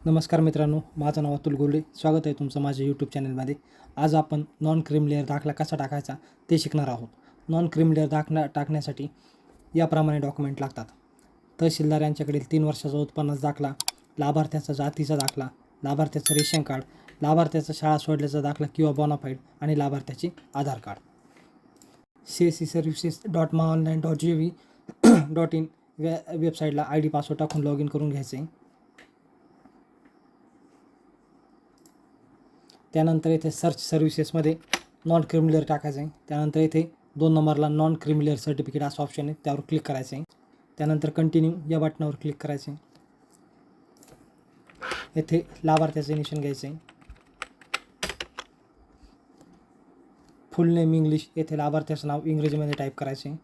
नमस्कार मित्रांनो, माझं नाव अतुल गोल्डे. स्वागत आहे तुमचं माझ्या यूट्यूब चॅनलमध्ये. आज आपण नॉन क्रीम लेअर दाखला कसा टाकायचा ते शिकणार आहोत. नॉन क्रीम लेअर दाखला टाकण्यासाठी याप्रमाणे डॉक्युमेंट लागतात. तहसीलदार यांच्याकडील 3 वर्षाचा उत्पन्नाचा दाखला, लाभार्थ्याचा जातीचा दाखला, लाभार्थ्याचं रेशन कार्ड, लाभार्थ्याचा शाळा सोडल्याचा दाखला किंवा बोनाफाईड आणि लाभार्थ्याचे आधार कार्ड. cseservices.maonline.gov.in वेबसाईटला ID पासवर्ड टाकून लॉग इन करून घ्यायचं आहे. त्यानंतर इथे सर्च सर्व्हिसेसमध्ये नॉन क्रीम लेअर टाकायचं आहे. त्यानंतर इथे 2 नंबरला नॉन क्रीम लेअर सर्टिफिकेट असं ऑप्शन आहे, त्यावर क्लिक करायचं आहे. त्यानंतर कंटिन्यू या बटनावर क्लिक करायचं आहे. येथे लाभार्थ्याचं इनिशियल घ्यायचं आहे. फुल नेम इंग्लिश, येथे लाभार्थ्याचं नाव इंग्रजीमध्ये टाईप करायचं आहे.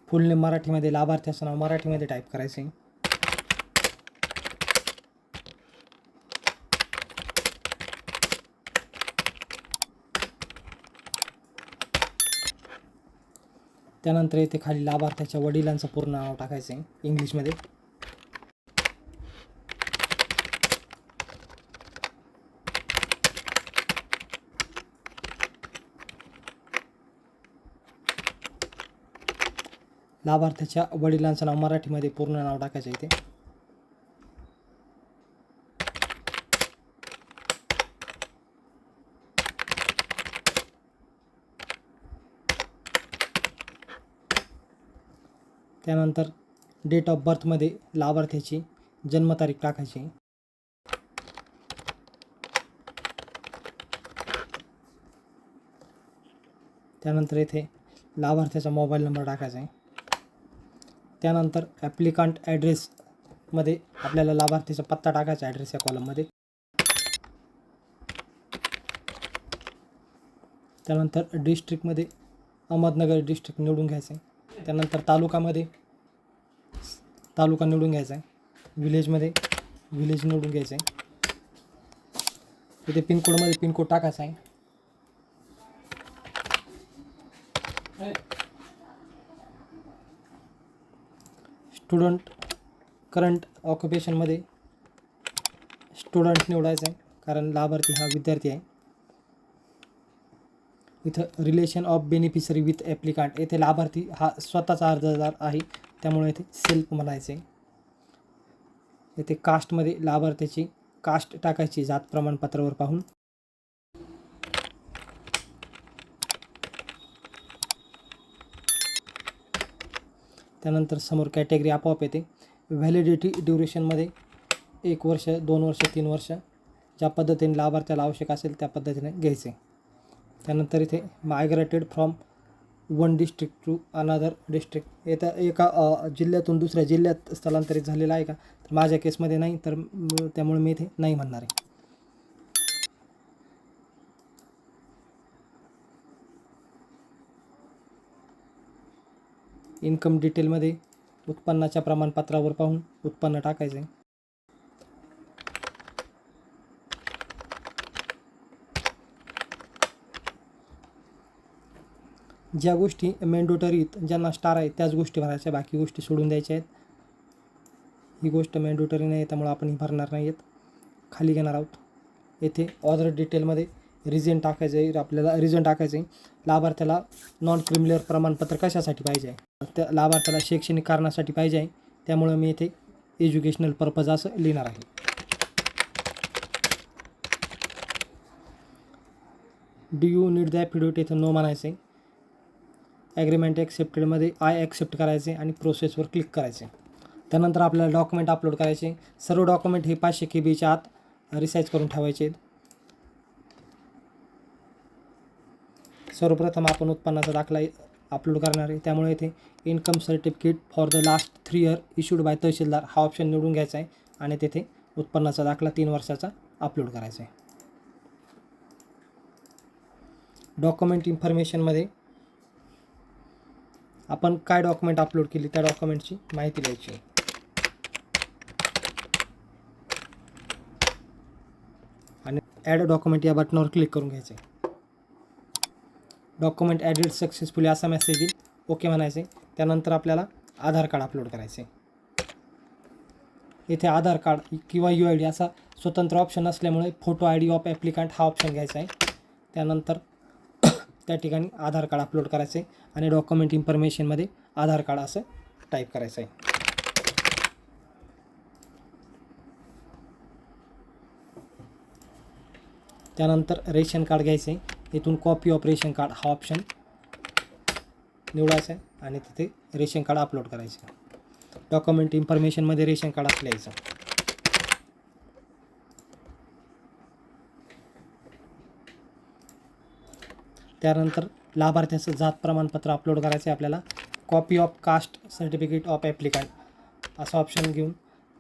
फुल नेम मराठीमध्ये, लाभार्थ्याचं नाव मराठीमध्ये टाईप करायचं आहे. त्यानंतर येथे खाली लाभार्थ्याच्या वडिलांचं पूर्ण नाव टाकायचं आहे इंग्लिशमध्ये. लाभार्थ्याच्या वडिलांचं नाव मराठीमध्ये पूर्ण नाव टाकायचं इथे. त्यानंतर डेट ऑफ बर्थमध्ये लाभार्थ्याची जन्मतारीख टाकायची. त्यानंतर येथे लाभार्थ्याचा मोबाईल नंबर टाकायचा आहे. त्यानंतर ॲप्लिकंट ॲड्रेसमध्ये आपल्याला लाभार्थीचा पत्ता टाकायचा ॲड्रेस या कॉलममध्ये. त्यानंतर डिस्ट्रिक्टमध्ये अहमदनगर डिस्ट्रिक्ट निवडून घ्यायचं आहे. त्यानंतर तालुकामध्ये तालुका निवडून घ्यायचा आहे. विलेजमध्ये विलेज निवडून घ्यायचं आहे. तिथे पिनकोडमध्ये पिनकोड टाकायचा आहे. स्टुडंट करंट ऑक्युपेशनमध्ये स्टुडंट निवडायचं आहे, कारण लाभार्थी हा विद्यार्थी आहे. इथं relation of beneficiary with applicant, येथे लाभार्थी हा स्वतःचा अर्जदार आहे, त्यामुळे इथे सेल्फ म्हणायचं आहे. येथे कास्टमध्ये लाभार्थ्याची कास्ट टाकायची जात प्रमाणपत्रावर पाहून. त्यानंतर समोर कॅटेगरी आपोआप येते. व्हॅलिडिटी ड्युरेशनमध्ये 1 वर्ष, 2 वर्ष, 3 वर्ष, ज्या पद्धतीने लाभार्थ्याला आवश्यक असेल त्या पद्धतीने घ्यायचे. त्यानंतर इथे migrated from one district to another district, येतं एका जिल्ह्यातून दुसऱ्या जिल्ह्यात स्थलांतरित झालेला आहे का, तर माझ्या केसमध्ये नाही, तर त्यामुळे मी इथे नाही म्हणणार आहे. इन्कम डिटेलमध्ये उत्पन्नाच्या प्रमाणपत्रावर पाहून उत्पन्न टाकायचं आहे. ज्या गोष्टी मॅन्डेटरीत ज्यांना स्टार आहे त्याच गोष्टी भरायच्या, बाकी गोष्टी सोडून द्यायच्या आहेत. ही गोष्ट मॅन्डेटरी नाही, त्यामुळे आपण ही भरणार नाही आहेत, खाली घेणार आहोत. येथे ऑर्डर डिटेलमध्ये रिझन टाकायचं आहे. आपल्याला रिझन टाकायचं आहे लाभार्थ्याला नॉन क्रीम लेअर प्रमाणपत्र कशासाठी पाहिजे आहे, त्या लाभार्थ्याला शैक्षणिक कारणासाठी पाहिजे आहे, त्यामुळे मी इथे एज्युकेशनल पर्पज असं लिहिणार आहे. Do you need the affidavit, इथं नो म्हणायचं आहे. ॲग्रीमेंट ॲक्सेप्टेडमध्ये आय ॲक्सेप्ट करायचे आणि प्रोसेसवर क्लिक करायचे. त्यानंतर आपल्याला डॉक्युमेंट अपलोड करायचे. सर्व डॉक्युमेंट हे 500 KB आत रिसाईज करून ठेवायचे. सर्वप्रथम आपण उत्पन्नाचा दाखला अपलोड करणार आहे, त्यामुळे इथे income certificate for the last 3 year issued by tehsildar हा ऑप्शन निवडून घ्यायचा आहे आणि तेथे उत्पन्नाचा दाखला 3 वर्षाचा अपलोड करायचा आहे. डॉक्युमेंट इन्फॉर्मेशनमध्ये आपण काय डॉक्युमेंट अपलोड केली त्या डॉक्युमेंटची माहिती द्यायची आहे. आणि ॲड डॉक्युमेंट या बटनावर क्लिक करून घ्यायचं आहे. डॉक्युमेंट ॲडेड सक्सेसफुली असा मेसेज येईल. ओके म्हणायचे. त्यानंतर आपल्याला आधार कार्ड अपलोड करायचे. येथे आधार कार्ड किंवा UID असा स्वतंत्र ऑप्शन असल्यामुळे फोटो ID ऑफ ॲप्लिकंट हा ऑप्शन घ्यायचा आहे. त्यानंतर त्या ठिकाणी आधार कार्ड अपलोड करायचे आणि डॉक्युमेंट इन्फॉर्मेशनमध्ये आधार कार्ड असं टाईप करायचं आहे. त्यानंतर रेशन कार्ड घ्यायचं आहे. इथून कॉपी ऑफ रेशन कार्ड हा ऑप्शन निवडायचा आहे आणि तिथे रेशन कार्ड अपलोड करायचं. डॉक्युमेंट इन्फॉर्मेशनमध्ये रेशन कार्ड असं लिहायचं. त्यानंतर लाभार्थ्याचं जात प्रमाणपत्र अपलोड करायचं आहे आपल्याला. Copy of caste certificate of applicant असं ऑप्शन घेऊन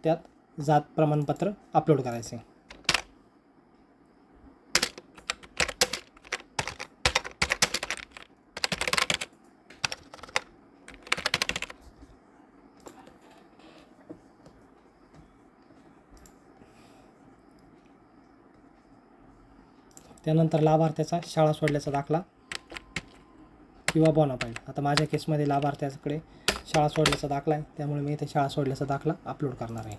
त्यात जात प्रमाणपत्र अपलोड करायचे. त्यानंतर लाभार्थ्याचा शाळा सोडल्याचा दाखला किंवा बोनाफाईड. आता माझ्या केसमध्ये लाभार्थ्याकडे शाळा सोडल्याचा दाखला आहे, त्यामुळे मी इथे शाळा सोडल्याचा दाखला अपलोड करणार आहे.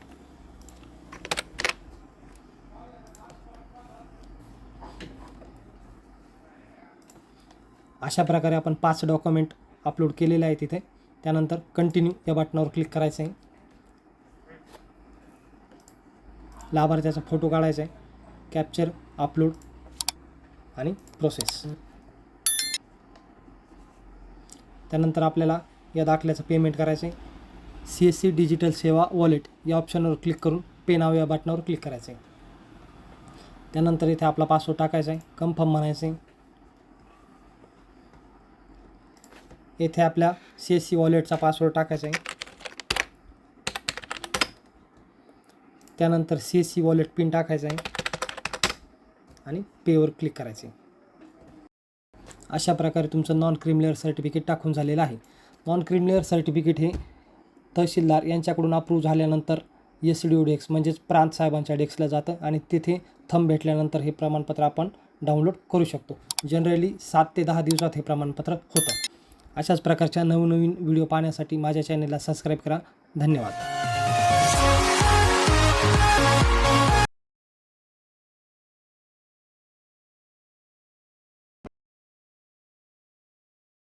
अशा प्रकारे आपण 5 डॉक्युमेंट अपलोड केलेले आहे तिथे. त्यानंतर कंटिन्यू या बटनावर क्लिक करायचं आहे. लाभार्थ्याचा फोटो काढायचा आहे. कॅप्चर, अपलोड आणि प्रोसेस. त्यानंतर आपल्याला या दाखल्याचं पेमेंट करायचं आहे. CSC डिजिटल सेवा वॉलेट या ऑप्शनवर क्लिक करून पे नाव या बटनावर क्लिक करायचं आहे. त्यानंतर इथे आपला पासवर्ड टाकायचा आहे. कन्फर्म म्हणायचं आहे. येथे आपल्या CSC वॉलेटचा पासवर्ड टाकायचा आहे. त्यानंतर CSC वॉलेट पिन टाकायचा आहे आणि पेवर क्लिक करायचे. अशा प्रकारे तुमचं नॉन क्रिमिलेअर सर्टिफिकेट टाकून झालेलं आहे. नॉन क्रिमिलेअर सर्टिफिकेट हे तहसीलदार यांच्याकडून अप्रूव्ह झाल्यानंतर SDO डेस्क म्हणजेच प्रांत साहेबांच्या डेस्कला जातं आणि तिथे थंब भेटल्यानंतर हे प्रमाणपत्र आपण डाउनलोड करू शकतो. जनरली 7 ते 10 दिवसात हे प्रमाणपत्र होतं. अशाच प्रकारच्या नवनवीन व्हिडिओ पाहण्यासाठी माझ्या चॅनलला सबस्क्राईब करा. धन्यवाद.